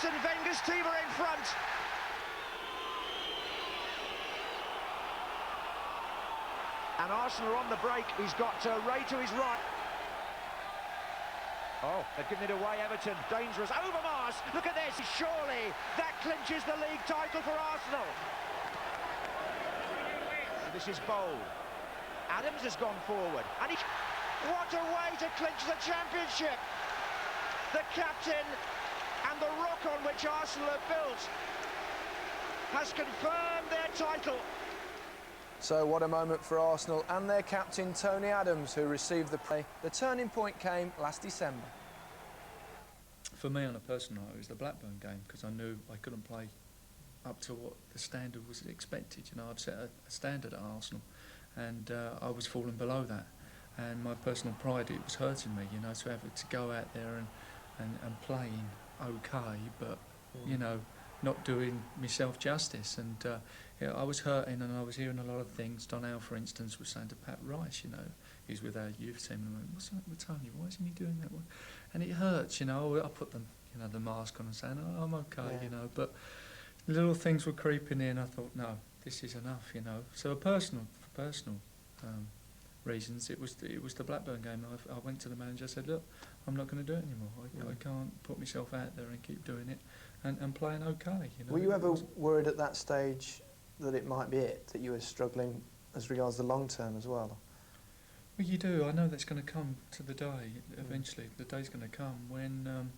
Arsene Wenger's team are in front. And Arsenal are on the break. He's got Ray to his right. Oh, they've given it away, Everton. Dangerous. Over Mars. Look at this. Surely that clinches the league title for Arsenal. This is bold. Adams has gone forward. And what a way to clinch the championship. The captain and the rock on which Arsenal have built has confirmed their title. So what a moment for Arsenal and their captain Tony Adams, who received the praise. The turning point came last December. For me, on a personal note, it was the Blackburn game, because I knew I couldn't play up to what the standard was expected. You know, I'd set a standard at Arsenal, and I was falling below that. And my personal pride, it was hurting me, you know, to have to go out there and playing okay, but, you know, not doing myself justice. And yeah, I was hurting, and I was hearing a lot of things. Donnell, for instance, was saying to Pat Rice, you know, he's with our youth team, and I went, what's that with Tony? Why isn't he doing that one? And it hurts, you know. I put them, you know, the mask on and saying, oh, I'm okay, you know. But little things were creeping in. I thought, no, this is enough, you know. So for personal reasons, it was the Blackburn game. I went to the manager. I said, look, I'm not going to do it anymore. I can't put myself out there and keep doing it and playing okay. You know. Were you ever worried at that stage that it might be it, that you were struggling as regards the long term as well? Well, you do. I know that's going to come to the day eventually. The day's going to come when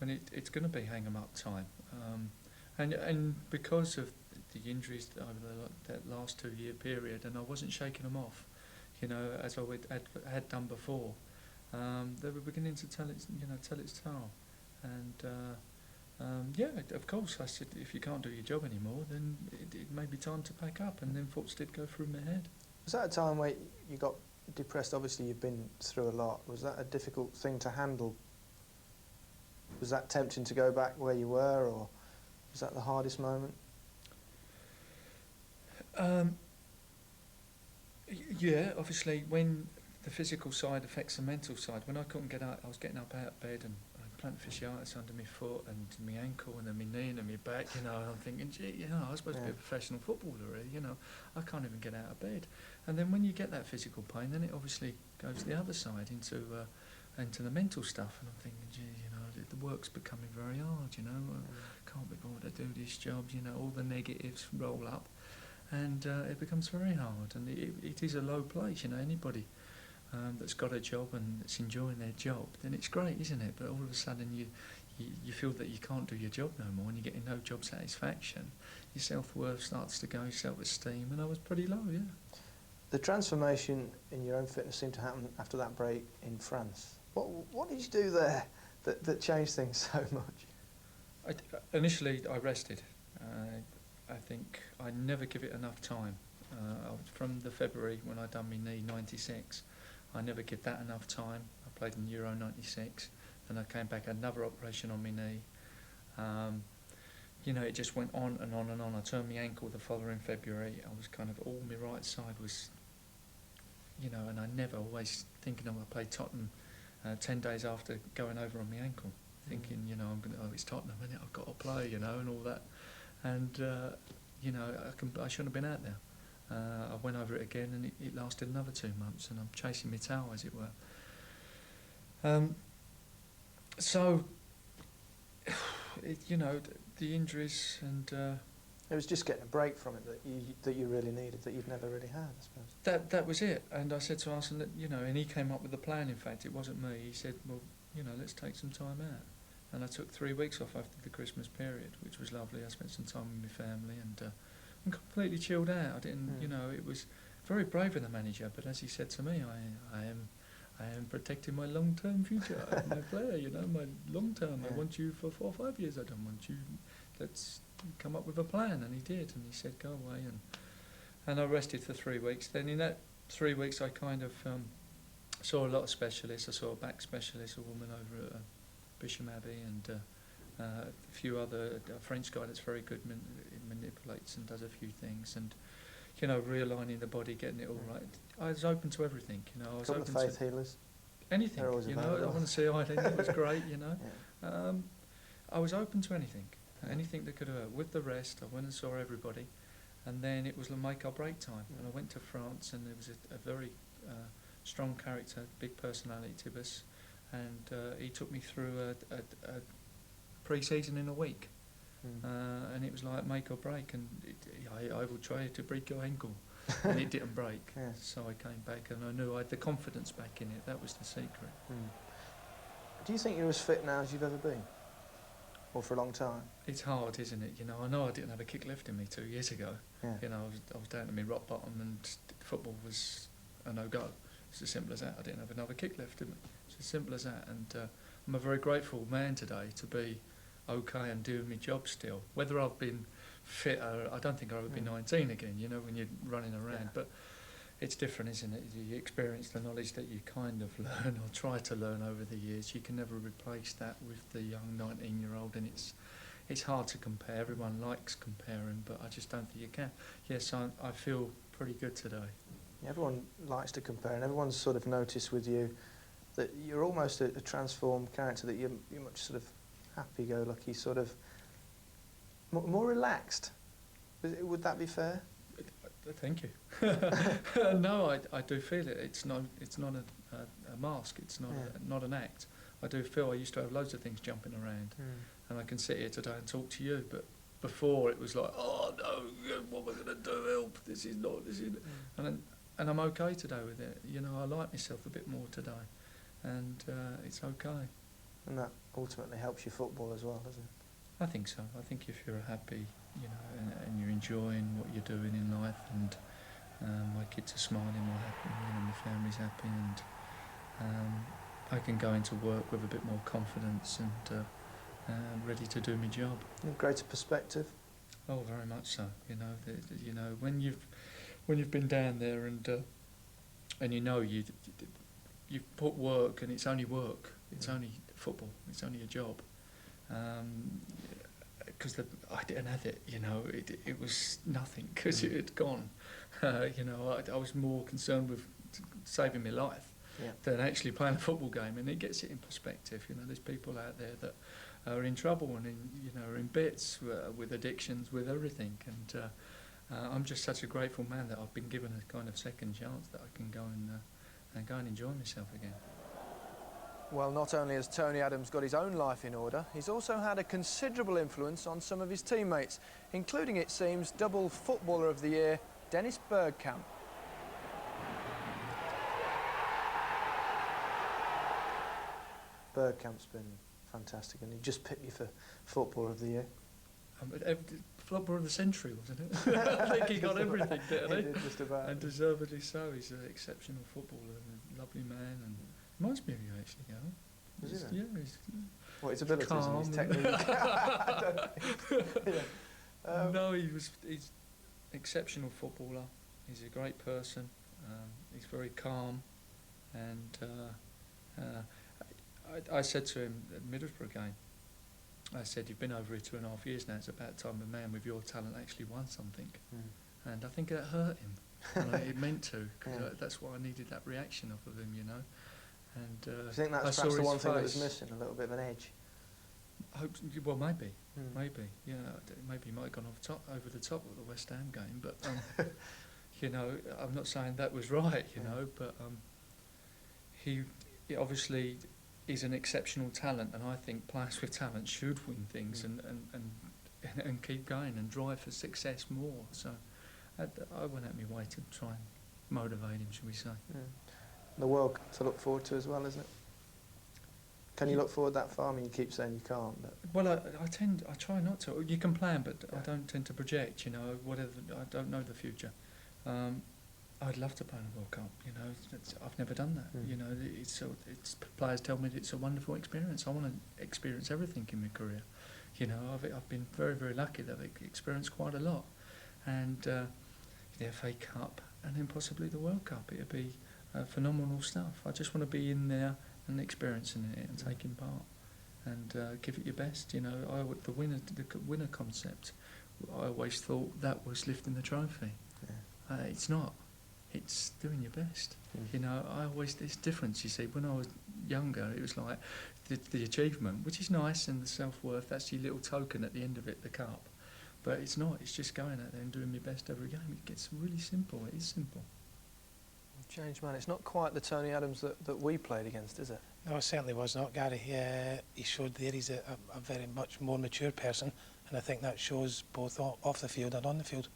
it's going to be hang 'em up time. And because of the injuries over that last 2-year period, and I wasn't shaking them off, you know, as I had done before, they were beginning to tell its tale. And yeah, of course, I said, if you can't do your job anymore, then it may be time to pack up. And then thoughts did go through my head. Was that a time where you got depressed? Obviously, you've been through a lot. Was that a difficult thing to handle? Was that tempting to go back where you were, or was that the hardest moment? Yeah, obviously, when the physical side affects the mental side. When I couldn't get out, I was getting up out of bed and I had plantar fasciitis under my foot and my ankle and then my knee and my back, you know, and I'm thinking, gee, you know, I was supposed to be a professional footballer, really, you know, I can't even get out of bed. And then when you get that physical pain, then it obviously goes the other side into the mental stuff, and I'm thinking, gee, you know, the work's becoming very hard, you know, I can't be bothered to do this job, you know, all the negatives roll up. And it becomes very hard, and it is a low place, you know. Anybody that's got a job and that's enjoying their job, then it's great, isn't it? But all of a sudden you feel that you can't do your job no more, and you're getting no job satisfaction. Your self-worth starts to go, self-esteem, and I was pretty low, yeah. The transformation in your own fitness seemed to happen after that break in France. What did you do there that changed things so much? Initially, I rested. I think I never give it enough time. From the February when I done my knee, 96, I never give that enough time. I played in Euro 96, then I came back, had another operation on my knee. You know, it just went on and on and on. I turned my ankle the following February. I was kind of, all my right side was, you know, and I never always thinking, I played Tottenham 10 days after going over on my ankle, thinking, you know, it's Tottenham, and I've got to play, you know, and all that. And you know, I shouldn't have been out there. I went over it again, and it lasted another 2 months, and I'm chasing my tail, as it were. So, you know, the injuries and it was just getting a break from it that you really needed, that you'd never really had, I suppose. That was it. And I said to Arsene that, you know, and he came up with the plan. In fact, it wasn't me. He said, well, you know, let's take some time out. And I took 3 weeks off after the Christmas period, which was lovely. I spent some time with my family and completely chilled out. I didn't, you know, it was very brave of the manager, but as he said to me, I am protecting my long-term future. I'm a player, you know, my long-term. I want you for 4 or 5 years. I don't want you. Let's come up with a plan. And he did, and he said, go away. And I rested for 3 weeks. Then in that 3 weeks, I kind of saw a lot of specialists. I saw a back specialist, a woman over at Bisham Abbey, and a few other, a French guy that's very good, manipulates and does a few things, and, you know, realigning the body, getting it all right. I was open to everything, you know. I was open to faith healers. Anything, you know. I want to see Eileen. It was great, you know. I was open to anything that could hurt. With the rest, I went and saw everybody, and then it was the make or break time. And I went to France, and there was a very strong character, big personality, Tibbus, and he took me through a pre-season in a week. And it was like make or break, and I will try to break your ankle, and it didn't break. Yeah. So I came back, and I knew I had the confidence back in it. That was the secret. Do you think you're as fit now as you've ever been? Or for a long time? It's hard, isn't it? You know, I know I didn't have a kick left in me 2 years ago. Yeah. You know, I was down to my rock bottom, and football was a no-go. It's as simple as that. I didn't have another kick left in me. It's as simple as that. And I'm a very grateful man today to be okay and doing my job still. Whether I've been fitter, I don't think I would be 19 again, you know, when you're running around. Yeah. But it's different, isn't it? You experience the knowledge that you kind of learn or try to learn over the years. You can never replace that with the young 19-year-old, and it's hard to compare. Everyone likes comparing, but I just don't think you can. Yes, I feel pretty good today. Yeah, everyone likes to compare, and everyone's sort of noticed with you that you're almost a transformed character, that you're much sort of happy-go-lucky, sort of more relaxed. Would that be fair? Thank you. No, I do feel it. It's not a mask. It's not an act. I do feel I used to have loads of things jumping around, and I can sit here today and talk to you. But before it was like, oh no, what am I going to do? Help! This is not. And I'm okay today with it. You know, I like myself a bit more today, and it's okay. And that ultimately helps your football as well, doesn't it? I think so. I think if you're happy, you know, and you're enjoying what you're doing in life, and my kids are smiling, we're happy, you know, my family's happy, and I can go into work with a bit more confidence and ready to do my job. Greater perspective. Oh, very much so. You know, you know, when you've been down there and you know you've put work, and it's only work. It's only football. It's only a job. Because I didn't have it, you know, it was nothing because it had gone. You know, I was more concerned with saving my life than actually playing a football game, and it gets it in perspective. You know, there's people out there that are in trouble and are in bits with addictions, with everything, and I'm just such a grateful man that I've been given a kind of second chance that I can go and enjoy myself again. Well, not only has Tony Adams got his own life in order, he's also had a considerable influence on some of his teammates, including, it seems, double Footballer of the Year, Dennis Bergkamp. Bergkamp's been fantastic, and he just picked me for Footballer of the Year. Footballer of the century, wasn't it? I think he got everything, didn't he? He did just about. And deservedly so. He's an exceptional footballer and a lovely man, and reminds me of you, actually, Gavin. Is he? Yeah, he's What, his abilities calm and his technique? I don't think. Yeah. No, he's exceptional footballer. He's a great person. He's very calm, and I said to him at Middlesbrough game, I said, you've been over here 2.5 years now, it's about time a man with your talent actually won something. And I think that hurt him. And it meant to, because that's why I needed that reaction off of him, you know. And do you think that's perhaps the one thing that was missing, a little bit of an edge? Well, maybe, yeah, maybe he might have gone over the top of the West Ham game, but you know, I'm not saying that was right, you know, but he obviously is an exceptional talent, and I think players with talent should win things and keep going and drive for success more. So I went out my way to try and motivate him, shall we say. The World Cup to look forward to as well, isn't it? Can you look forward that far? I mean, you keep saying you can't, but... Well, I try not to. You can plan, but I don't tend to project, you know, whatever. I don't know the future. I'd love to play in a World Cup, you know. I've never done that, you know. It's players tell me that it's a wonderful experience. I want to experience everything in my career. You know, I've been very, very lucky that I've experienced quite a lot. And the FA Cup and then possibly the World Cup, it'd be phenomenal stuff. I just want to be in there and experiencing it and taking part and give it your best. You know, the winner concept, I always thought that was lifting the trophy. It's not. it's doing your best. You know, it's different, you see. When I was younger, it was like the achievement, which is nice, and the self-worth, that's your little token at the end of it, the cup. But it's not, it's just going out there and doing my best every game. It gets really simple, it is simple. Change man, it's not quite the Tony Adams that we played against, is it? No, it certainly was not, Gary. He showed there he's a very much more mature person, and I think that shows both off the field and on the field.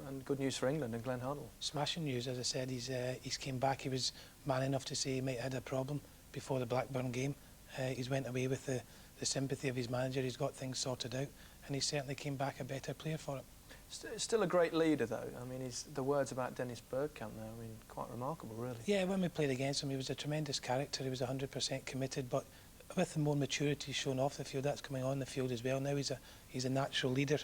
And good news for England and Glenn Hoddle. Smashing news, as I said. He's came back. He was man enough to say he might have had a problem before the Blackburn game. He's went away with the sympathy of his manager. He's got things sorted out, and he certainly came back a better player for it. Still a great leader, though. I mean, the words about Dennis Bergkamp there, I mean, quite remarkable, really. Yeah, when we played against him, he was a tremendous character. He was 100% committed, but with the more maturity shown off the field, that's coming on the field as well. Now he's a natural leader.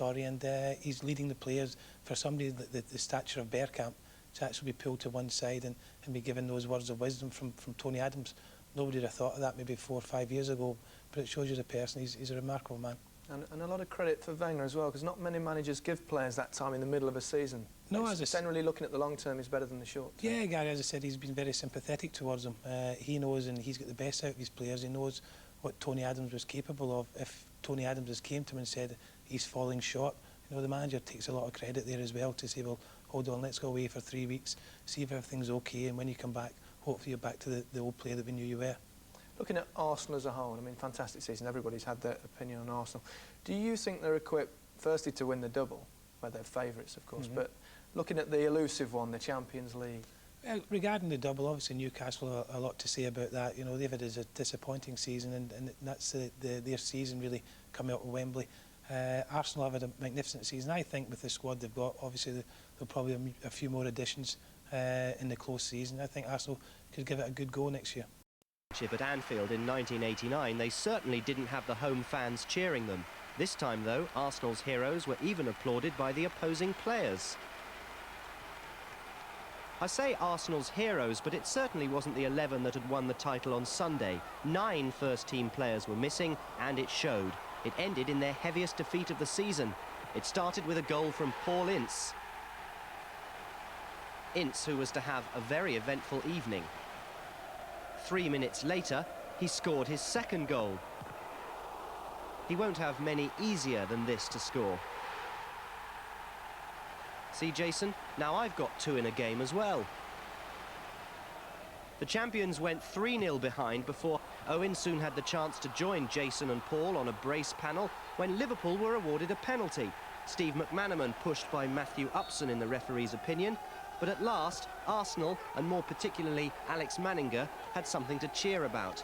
And he's leading the players. For somebody the stature of Bergkamp to actually be pulled to one side and be given those words of wisdom from Tony Adams. Nobody would have thought of that maybe 4 or 5 years ago, but it shows you the person. He's a remarkable man. And a lot of credit for Wenger as well, because not many managers give players that time in the middle of a season. No, it's generally looking at the long term is better than the short term. Yeah, Gary, as I said, he's been very sympathetic towards them. He knows, and he's got the best out of his players. He knows what Tony Adams was capable of. If Tony Adams has came to him and said he's falling short, you know, the manager takes a lot of credit there as well to say, well, hold on, let's go away for 3 weeks, see if everything's okay, and when you come back, hopefully you're back to the old player that we knew you were. Looking at Arsenal as a whole, I mean, fantastic season. Everybody's had their opinion on Arsenal. Do you think they're equipped, firstly, to win the double, where they're favourites, of course, but looking at the elusive one, the Champions League? Regarding the double, obviously Newcastle a lot to say about that. You know, they've had a disappointing season, and that's their season really coming out of Wembley. Arsenal have had a magnificent season. I think with the squad they've got, obviously there'll probably be a few more additions in the close season. I think Arsenal could give it a good go next year. At Anfield in 1989, they certainly didn't have the home fans cheering them. This time, though, Arsenal's heroes were even applauded by the opposing players. I say Arsenal's heroes, but it certainly wasn't the 11 that had won the title on Sunday. 9 first-team players were missing, and it showed. It ended in their heaviest defeat of the season. It started with a goal from Paul Ince. Ince, who was to have a very eventful evening. 3 minutes later, he scored his second goal. He won't have many easier than this to score. See, Jason, now I've got 2 in a game as well. The champions went 3-0 behind before Owen soon had the chance to join Jason and Paul on a brace panel when Liverpool were awarded a penalty. Steve McManaman pushed by Matthew Upson in the referee's opinion, but at last, Arsenal, and more particularly Alex Manninger, had something to cheer about.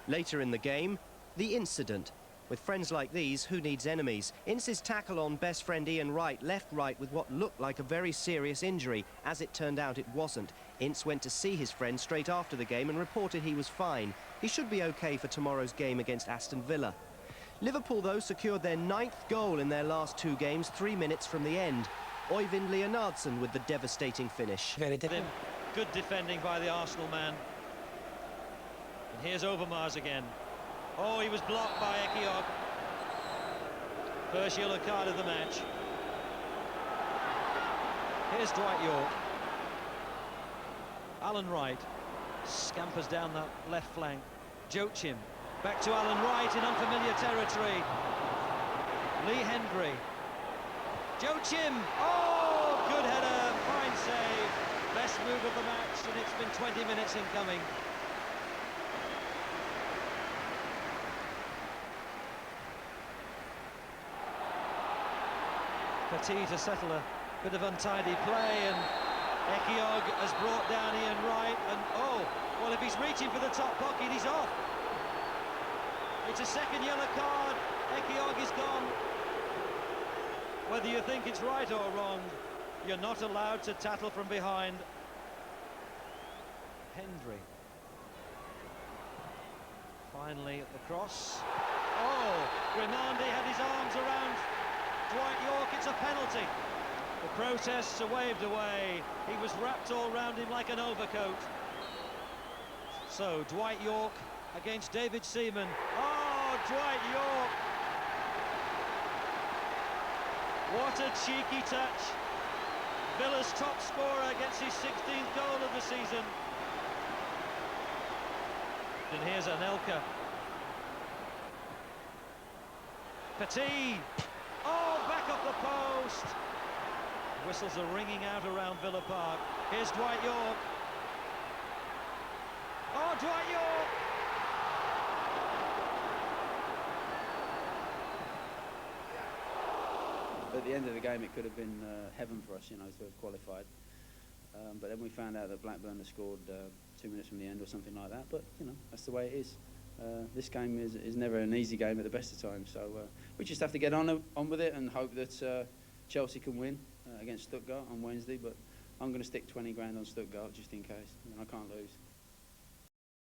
Later in the game, the incident. With friends like these, who needs enemies? Ince's tackle on best friend Ian Wright left Wright with what looked like a very serious injury. As it turned out, it wasn't. Ince went to see his friend straight after the game and reported he was fine. He should be okay for tomorrow's game against Aston Villa. Liverpool, though, secured their 9th goal in their last 2 games, 3 minutes from the end. Øyvind Leonardsen with the devastating finish. Very different. Good defending by the Arsenal man. And here's Overmars again. Oh, he was blocked by Ekiog. First yellow card of the match. Here's Dwight York. Alan Wright scampers down that left flank. Joachim back to Alan Wright in unfamiliar territory. Lee Hendry. Joachim, oh, good header, fine save. Best move of the match, and it's been 20 minutes in coming. Petit to settle a bit of untidy play, and Ekiog has brought down Ian Wright, and oh, well, if he's reaching for the top pocket, he's off. It's a second yellow card. Ekiog is gone. Whether you think it's right or wrong, you're not allowed to tattle from behind. Hendry. Finally at the cross. Oh, Grimaldi had his arms around Dwight York. It's a penalty. The protests are waved away. He was wrapped all round him like an overcoat. So Dwight York against David Seaman. Oh, Dwight York. What a cheeky touch. Villa's top scorer gets his 16th goal of the season. And here's Anelka. Petit. Oh, back off the post. Whistles are ringing out around Villa Park. Here's Dwight York. Oh, Dwight York! At the end of the game, it could have been heaven for us, you know, to have qualified. But then we found out that Blackburn had scored 2 minutes from the end or something like that. But, you know, that's the way it is. This game is never an easy game at the best of times. So we just have to get on with it and hope that Chelsea can win against Stuttgart on Wednesday. But I'm going to stick 20 grand on Stuttgart just in case. I can't lose.